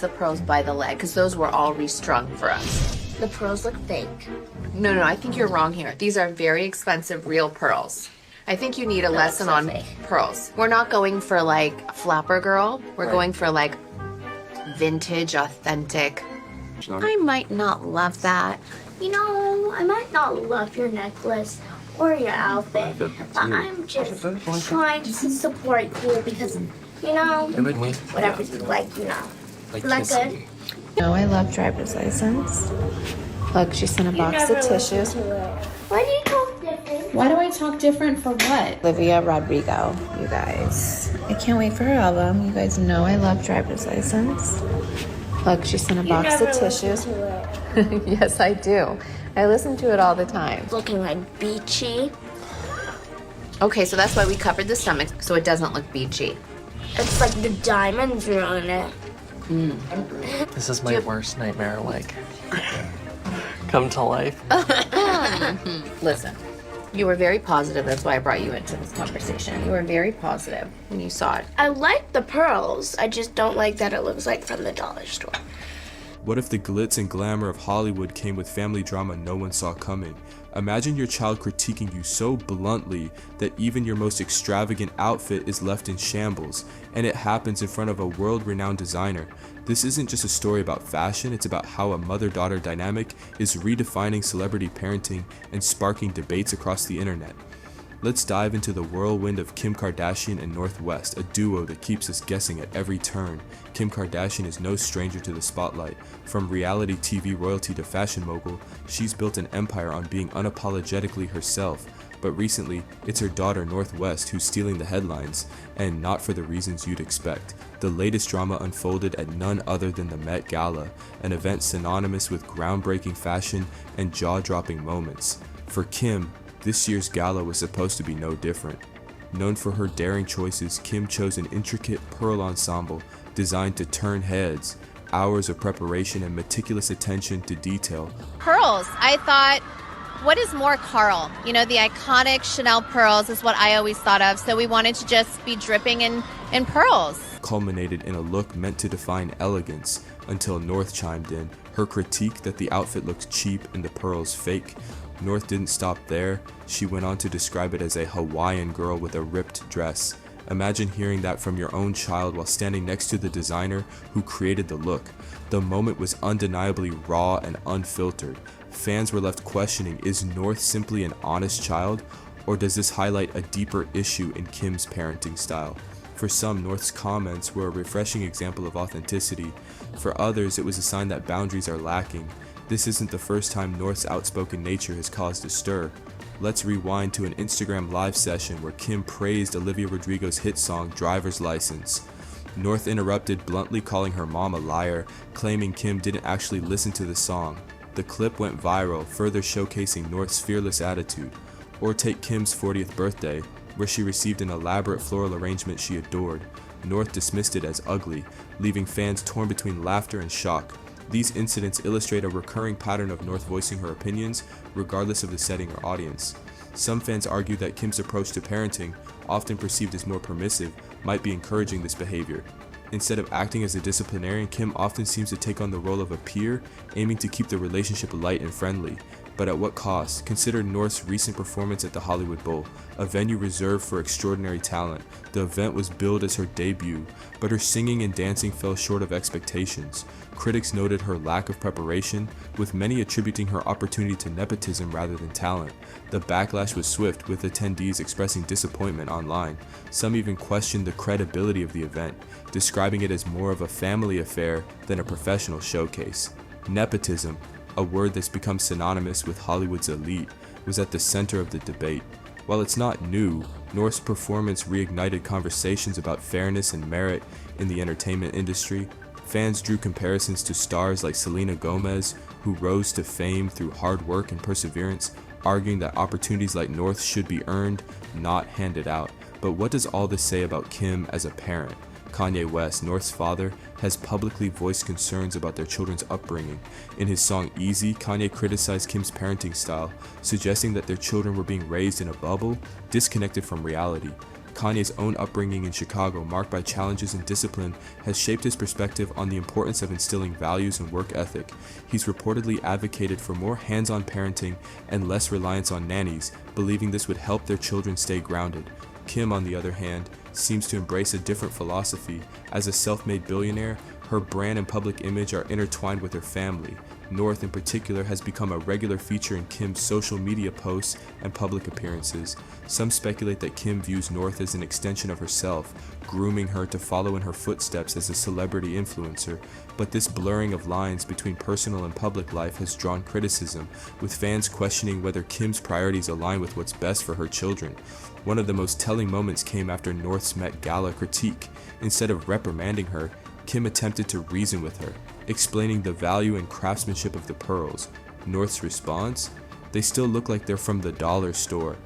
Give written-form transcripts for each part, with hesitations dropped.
the pearls by the leg because those were all restrung for us. The pearls look fake. No, I think you're wrong here. These are very expensive real pearls. I think you need a lesson on pearls. We're not going for like flapper girl. We're going for like vintage, authentic. I might not love that. You know, I might not love your necklace or your outfit, but I'm just trying to support you because, you know, whatever you like, you know. Is that good? No, I love driver's license. Look, she sent a box of tissues. Why do you talk different? Why do I talk different for what? Olivia Rodrigo, you guys. I can't wait for her album. You guys know I love driver's license. Look, she sent a box of tissues. Yes, I do. I listen to it all the time. Looking like beachy. Okay, so that's why we covered the stomach so it doesn't look beachy. It's like the diamonds are on it. This is my worst nightmare, like, come to life. Listen, you were very positive. That's why I brought you into this conversation. You were very positive when you saw it. I like the pearls. I just don't like that it looks like from the dollar store. What if the glitz and glamour of Hollywood came with family drama no one saw coming? Imagine your child critiquing you so bluntly that even your most extravagant outfit is left in shambles, and it happens in front of a world-renowned designer. This isn't just a story about fashion, it's about how a mother-daughter dynamic is redefining celebrity parenting and sparking debates across the internet. Let's dive into the whirlwind of Kim Kardashian and North West, a duo that keeps us guessing at every turn. Kim Kardashian is no stranger to the spotlight. From reality TV royalty to fashion mogul, she's built an empire on being unapologetically herself. But recently, it's her daughter North West who's stealing the headlines, and not for the reasons you'd expect. The latest drama unfolded at none other than the Met Gala, an event synonymous with groundbreaking fashion and jaw-dropping moments. For Kim, this year's gala was supposed to be no different. Known for her daring choices, Kim chose an intricate pearl ensemble designed to turn heads. Hours of preparation and meticulous attention to detail. Pearls. I thought, what is more Carl? You know, the iconic Chanel pearls is what I always thought of. So we wanted to just be dripping in pearls. Culminated in a look meant to define elegance until North chimed in, her critique that the outfit looked cheap and the pearls fake. North didn't stop there. She went on to describe it as a Hawaiian girl with a ripped dress. Imagine hearing that from your own child while standing next to the designer who created the look. The moment was undeniably raw and unfiltered. Fans were left questioning, is North simply an honest child, or does this highlight a deeper issue in Kim's parenting style? For some, North's comments were a refreshing example of authenticity. For others, it was a sign that boundaries are lacking. This isn't the first time North's outspoken nature has caused a stir. Let's rewind to an Instagram live session where Kim praised Olivia Rodrigo's hit song Driver's License. North interrupted, bluntly calling her mom a liar, claiming Kim didn't actually listen to the song. The clip went viral, further showcasing North's fearless attitude. Or take Kim's 40th birthday, where she received an elaborate floral arrangement she adored. North dismissed it as ugly, leaving fans torn between laughter and shock. These incidents illustrate a recurring pattern of North voicing her opinions, regardless of the setting or audience. Some fans argue that Kim's approach to parenting, often perceived as more permissive, might be encouraging this behavior. Instead of acting as a disciplinarian, Kim often seems to take on the role of a peer, aiming to keep the relationship light and friendly. But at what cost? Consider North's recent performance at the Hollywood Bowl, a venue reserved for extraordinary talent. The event was billed as her debut, but her singing and dancing fell short of expectations. Critics noted her lack of preparation, with many attributing her opportunity to nepotism rather than talent. The backlash was swift, with attendees expressing disappointment online. Some even questioned the credibility of the event, describing it as more of a family affair than a professional showcase. Nepotism, a word that's become synonymous with Hollywood's elite, was at the center of the debate. While it's not new, North's performance reignited conversations about fairness and merit in the entertainment industry. Fans drew comparisons to stars like Selena Gomez, who rose to fame through hard work and perseverance, arguing that opportunities like North should be earned, not handed out. But what does all this say about Kim as a parent? Kanye West, North's father, has publicly voiced concerns about their children's upbringing. In his song Easy, Kanye criticized Kim's parenting style, suggesting that their children were being raised in a bubble, disconnected from reality. Kanye's own upbringing in Chicago, marked by challenges and discipline, has shaped his perspective on the importance of instilling values and work ethic. He's reportedly advocated for more hands-on parenting and less reliance on nannies, believing this would help their children stay grounded. Kim, on the other hand, seems to embrace a different philosophy. As a self-made billionaire, her brand and public image are intertwined with her family. North, in particular, has become a regular feature in Kim's social media posts and public appearances. Some speculate that Kim views North as an extension of herself, grooming her to follow in her footsteps as a celebrity influencer. But this blurring of lines between personal and public life has drawn criticism, with fans questioning whether Kim's priorities align with what's best for her children. One of the most telling moments came after North's Met Gala critique. Instead of reprimanding her, Kim attempted to reason with her, explaining the value and craftsmanship of the pearls. North's response? They still look like they're from the dollar store.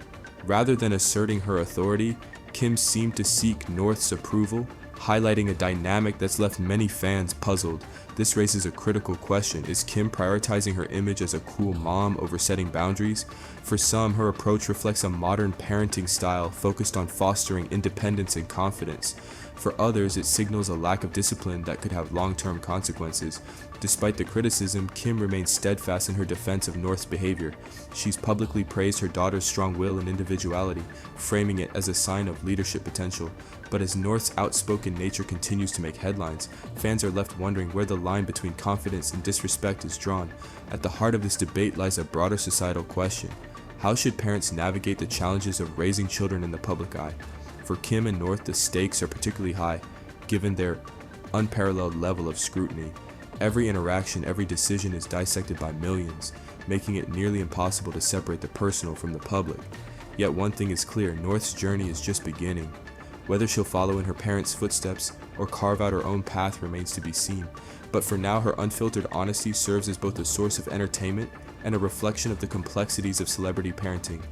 Rather than asserting her authority, Kim seemed to seek North's approval, highlighting a dynamic that's left many fans puzzled. This raises a critical question. Is Kim prioritizing her image as a cool mom over setting boundaries? For some, her approach reflects a modern parenting style focused on fostering independence and confidence. For others, it signals a lack of discipline that could have long-term consequences. Despite the criticism, Kim remains steadfast in her defense of North's behavior. She's publicly praised her daughter's strong will and individuality, framing it as a sign of leadership potential. But as North's outspoken nature continues to make headlines, fans are left wondering where the line between confidence and disrespect is drawn. At the heart of this debate lies a broader societal question. How should parents navigate the challenges of raising children in the public eye? For Kim and North, the stakes are particularly high, given their unparalleled level of scrutiny. Every interaction, every decision is dissected by millions, making it nearly impossible to separate the personal from the public. Yet one thing is clear, North's journey is just beginning. Whether she'll follow in her parents' footsteps or carve out her own path remains to be seen. But for now, her unfiltered honesty serves as both a source of entertainment and a reflection of the complexities of celebrity parenting.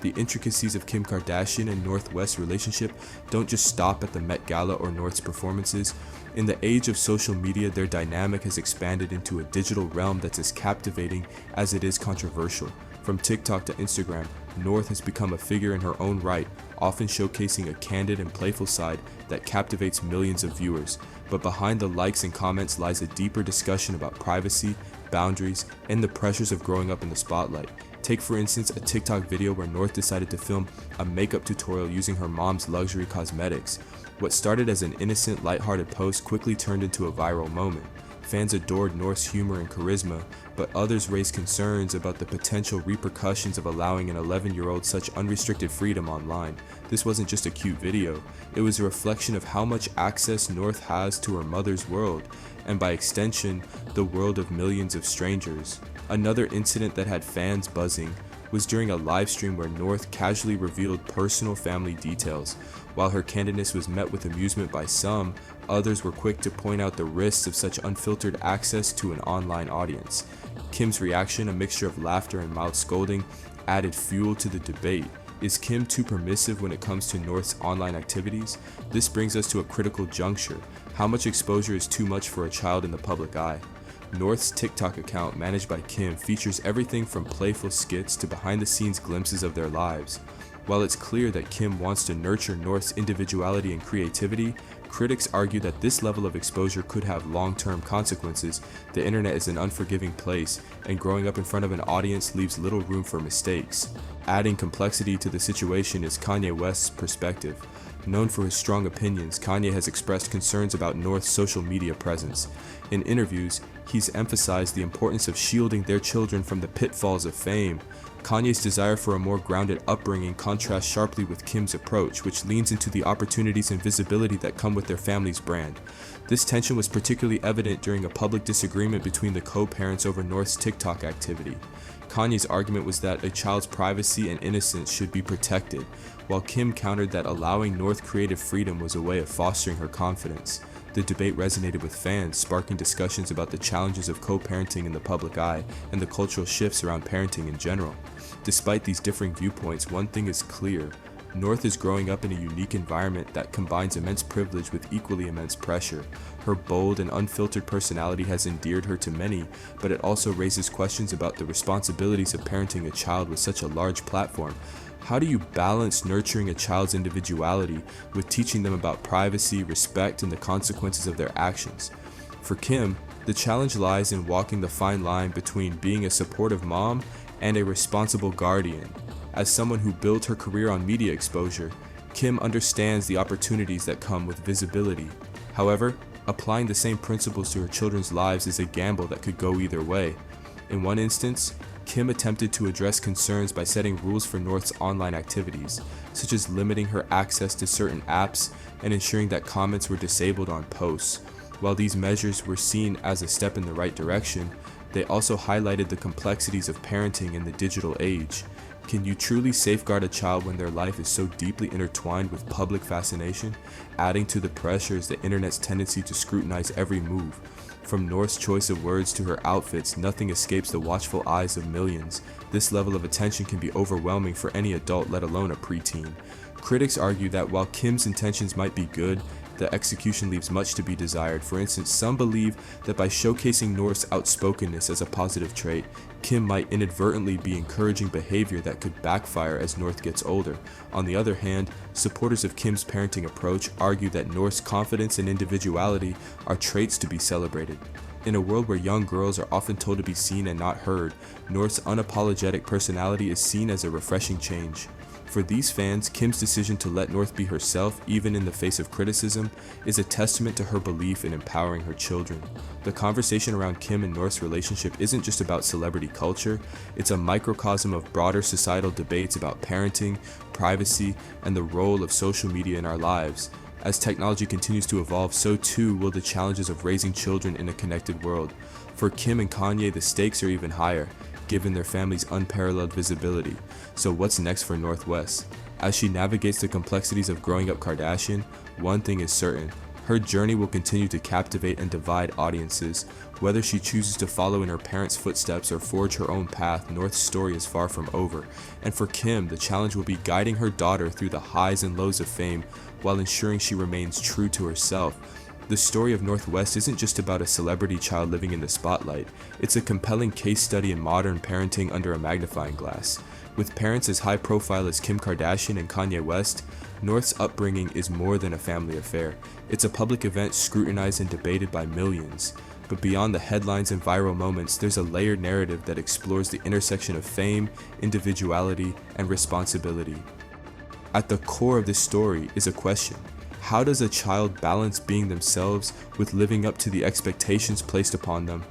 The intricacies of Kim Kardashian and North West's relationship don't just stop at the Met Gala or North's performances. In the age of social media, their dynamic has expanded into a digital realm that's as captivating as it is controversial. From TikTok to Instagram, North has become a figure in her own right, often showcasing a candid and playful side that captivates millions of viewers. But behind the likes and comments lies a deeper discussion about privacy, boundaries, and the pressures of growing up in the spotlight. Take for instance a TikTok video where North decided to film a makeup tutorial using her mom's luxury cosmetics. What started as an innocent, lighthearted post quickly turned into a viral moment. Fans adored North's humor and charisma, but others raised concerns about the potential repercussions of allowing an 11-year-old such unrestricted freedom online. This wasn't just a cute video, it was a reflection of how much access North has to her mother's world, and by extension, the world of millions of strangers. Another incident that had fans buzzing was during a live stream where North casually revealed personal family details. While her candidness was met with amusement by some, others were quick to point out the risks of such unfiltered access to an online audience. Kim's reaction, a mixture of laughter and mild scolding, added fuel to the debate. Is Kim too permissive when it comes to North's online activities? This brings us to a critical juncture. How much exposure is too much for a child in the public eye? North's TikTok account, managed by Kim, features everything from playful skits to behind-the-scenes glimpses of their lives. While it's clear that Kim wants to nurture North's individuality and creativity, critics argue that this level of exposure could have long-term consequences. The internet is an unforgiving place, and growing up in front of an audience leaves little room for mistakes. Adding complexity to the situation is Kanye West's perspective. Known for his strong opinions, Kanye has expressed concerns about North's social media presence. In interviews, he's emphasized the importance of shielding their children from the pitfalls of fame. Kanye's desire for a more grounded upbringing contrasts sharply with Kim's approach, which leans into the opportunities and visibility that come with their family's brand. This tension was particularly evident during a public disagreement between the co-parents over North's TikTok activity. Kanye's argument was that a child's privacy and innocence should be protected, while Kim countered that allowing North creative freedom was a way of fostering her confidence. The debate resonated with fans, sparking discussions about the challenges of co-parenting in the public eye and the cultural shifts around parenting in general. Despite these differing viewpoints, one thing is clear. North is growing up in a unique environment that combines immense privilege with equally immense pressure. Her bold and unfiltered personality has endeared her to many, but it also raises questions about the responsibilities of parenting a child with such a large platform. How do you balance nurturing a child's individuality with teaching them about privacy, respect, and the consequences of their actions? For Kim, the challenge lies in walking the fine line between being a supportive mom and a responsible guardian. As someone who built her career on media exposure, Kim understands the opportunities that come with visibility. However, applying the same principles to her children's lives is a gamble that could go either way. In one instance, Kim attempted to address concerns by setting rules for North's online activities, such as limiting her access to certain apps and ensuring that comments were disabled on posts. While these measures were seen as a step in the right direction, they also highlighted the complexities of parenting in the digital age. Can you truly safeguard a child when their life is so deeply intertwined with public fascination? Adding to the pressure is the internet's tendency to scrutinize every move. From North's choice of words to her outfits, nothing escapes the watchful eyes of millions. This level of attention can be overwhelming for any adult, let alone a preteen. Critics argue that while Kim's intentions might be good, the execution leaves much to be desired. For instance, some believe that by showcasing North's outspokenness as a positive trait, Kim might inadvertently be encouraging behavior that could backfire as North gets older. On the other hand, supporters of Kim's parenting approach argue that North's confidence and individuality are traits to be celebrated. In a world where young girls are often told to be seen and not heard, North's unapologetic personality is seen as a refreshing change. For these fans, Kim's decision to let North be herself, even in the face of criticism, is a testament to her belief in empowering her children. The conversation around Kim and North's relationship isn't just about celebrity culture, it's a microcosm of broader societal debates about parenting, privacy, and the role of social media in our lives. As technology continues to evolve, so too will the challenges of raising children in a connected world. For Kim and Kanye, the stakes are even higher, given their family's unparalleled visibility. So what's next for North West? As she navigates the complexities of growing up Kardashian, one thing is certain: her journey will continue to captivate and divide audiences. Whether she chooses to follow in her parents' footsteps or forge her own path, North's story is far from over. And for Kim, the challenge will be guiding her daughter through the highs and lows of fame while ensuring she remains true to herself. The story of North West isn't just about a celebrity child living in the spotlight. It's a compelling case study in modern parenting under a magnifying glass. With parents as high profile as Kim Kardashian and Kanye West, North's upbringing is more than a family affair. It's a public event scrutinized and debated by millions. But beyond the headlines and viral moments, there's a layered narrative that explores the intersection of fame, individuality, and responsibility. At the core of this story is a question: how does a child balance being themselves with living up to the expectations placed upon them?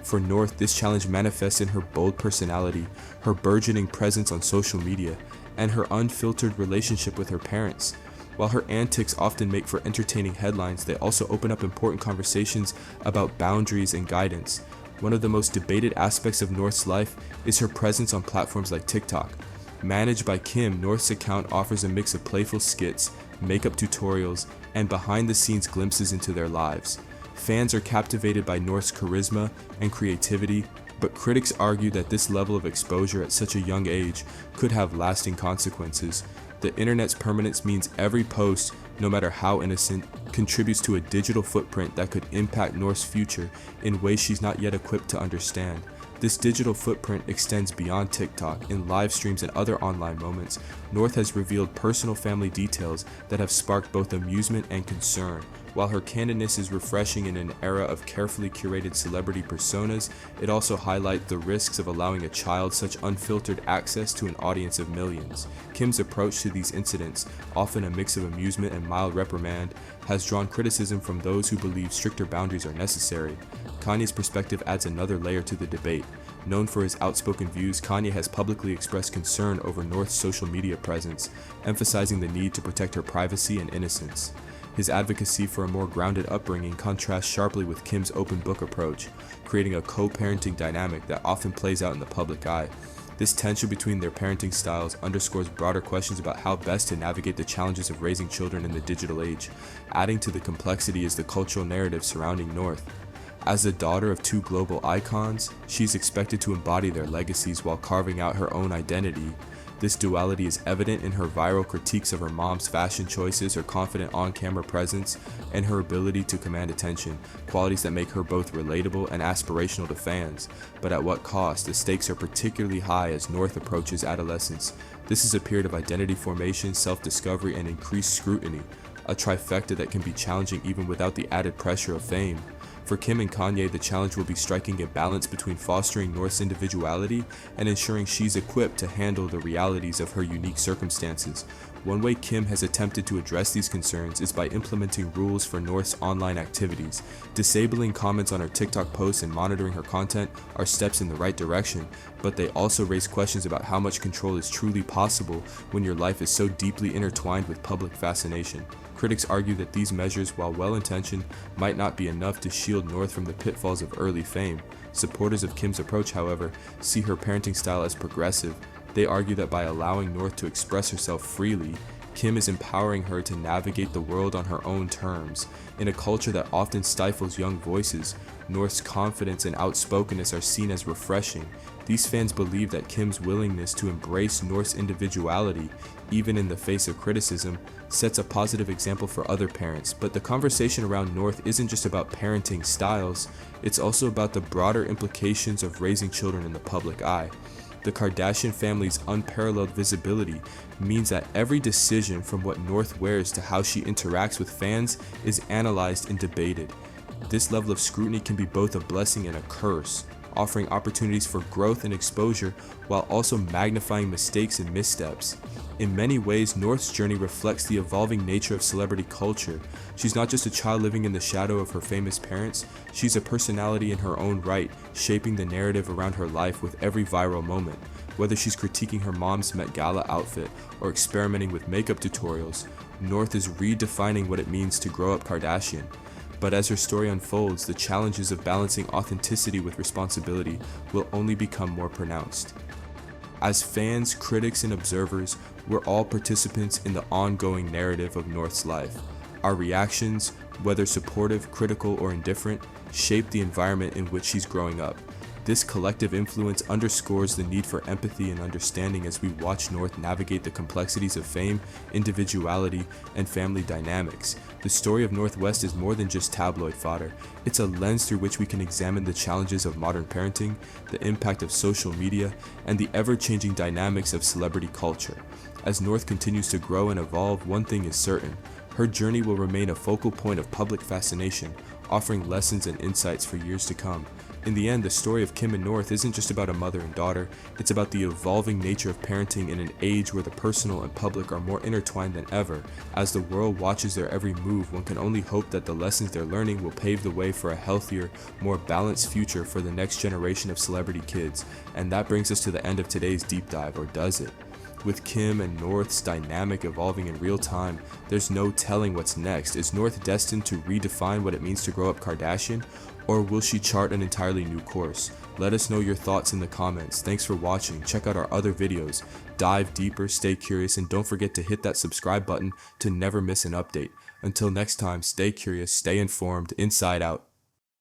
For North, this challenge manifests in her bold personality, her burgeoning presence on social media, and her unfiltered relationship with her parents. While her antics often make for entertaining headlines, they also open up important conversations about boundaries and guidance. One of the most debated aspects of North's life is her presence on platforms like TikTok. Managed by Kim, North's account offers a mix of playful skits, makeup tutorials, and behind-the-scenes glimpses into their lives. Fans are captivated by North's charisma and creativity, but critics argue that this level of exposure at such a young age could have lasting consequences. The internet's permanence means every post, no matter how innocent, contributes to a digital footprint that could impact North's future in ways she's not yet equipped to understand. This digital footprint extends beyond TikTok. In live streams and other online moments, North has revealed personal family details that have sparked both amusement and concern. While her candidness is refreshing in an era of carefully curated celebrity personas, it also highlights the risks of allowing a child such unfiltered access to an audience of millions. Kim's approach to these incidents, often a mix of amusement and mild reprimand, has drawn criticism from those who believe stricter boundaries are necessary. Kanye's perspective adds another layer to the debate. Known for his outspoken views, Kanye has publicly expressed concern over North's social media presence, emphasizing the need to protect her privacy and innocence. His advocacy for a more grounded upbringing contrasts sharply with Kim's open book approach, creating a co-parenting dynamic that often plays out in the public eye. This tension between their parenting styles underscores broader questions about how best to navigate the challenges of raising children in the digital age. Adding to the complexity is the cultural narrative surrounding North. As the daughter of two global icons, she's expected to embody their legacies while carving out her own identity. This duality is evident in her viral critiques of her mom's fashion choices, her confident on-camera presence, and her ability to command attention, qualities that make her both relatable and aspirational to fans. But at what cost? The stakes are particularly high as North approaches adolescence. This is a period of identity formation, self-discovery, and increased scrutiny, a trifecta that can be challenging even without the added pressure of fame. For Kim and Kanye, the challenge will be striking a balance between fostering North's individuality and ensuring she's equipped to handle the realities of her unique circumstances. One way Kim has attempted to address these concerns is by implementing rules for North's online activities. Disabling comments on her TikTok posts and monitoring her content are steps in the right direction, but they also raise questions about how much control is truly possible when your life is so deeply intertwined with public fascination. Critics argue that these measures, while well-intentioned, might not be enough to shield North from the pitfalls of early fame. Supporters of Kim's approach, however, see her parenting style as progressive. They argue that by allowing North to express herself freely, Kim is empowering her to navigate the world on her own terms. In a culture that often stifles young voices, North's confidence and outspokenness are seen as refreshing. These fans believe that Kim's willingness to embrace North's individuality, even in the face of criticism, sets a positive example for other parents. But the conversation around North isn't just about parenting styles, it's also about the broader implications of raising children in the public eye. The Kardashian family's unparalleled visibility means that every decision, from what North wears to how she interacts with fans, is analyzed and debated. This level of scrutiny can be both a blessing and a curse, offering opportunities for growth and exposure while also magnifying mistakes and missteps. In many ways, North's journey reflects the evolving nature of celebrity culture. She's not just a child living in the shadow of her famous parents, she's a personality in her own right, shaping the narrative around her life with every viral moment. Whether she's critiquing her mom's Met Gala outfit or experimenting with makeup tutorials, North is redefining what it means to grow up Kardashian. But as her story unfolds, the challenges of balancing authenticity with responsibility will only become more pronounced. As fans, critics, and observers, we're all participants in the ongoing narrative of North's life. Our reactions, whether supportive, critical, or indifferent, shape the environment in which she's growing up. This collective influence underscores the need for empathy and understanding as we watch North navigate the complexities of fame, individuality, and family dynamics. The story of North West is more than just tabloid fodder. It's a lens through which we can examine the challenges of modern parenting, the impact of social media, and the ever-changing dynamics of celebrity culture. As North continues to grow and evolve, one thing is certain: her journey will remain a focal point of public fascination, offering lessons and insights for years to come. In the end, the story of Kim and North isn't just about a mother and daughter, it's about the evolving nature of parenting in an age where the personal and public are more intertwined than ever. As the world watches their every move, one can only hope that the lessons they're learning will pave the way for a healthier, more balanced future for the next generation of celebrity kids. And that brings us to the end of today's deep dive, or does it? With Kim and North's dynamic evolving in real time, there's no telling what's next. Is North destined to redefine what it means to grow up Kardashian, or will she chart an entirely new course? Let us know your thoughts in the comments. Thanks for watching. Check out our other videos. Dive deeper, stay curious, and don't forget to hit that subscribe button to never miss an update. Until next time, stay curious, stay informed, inside out.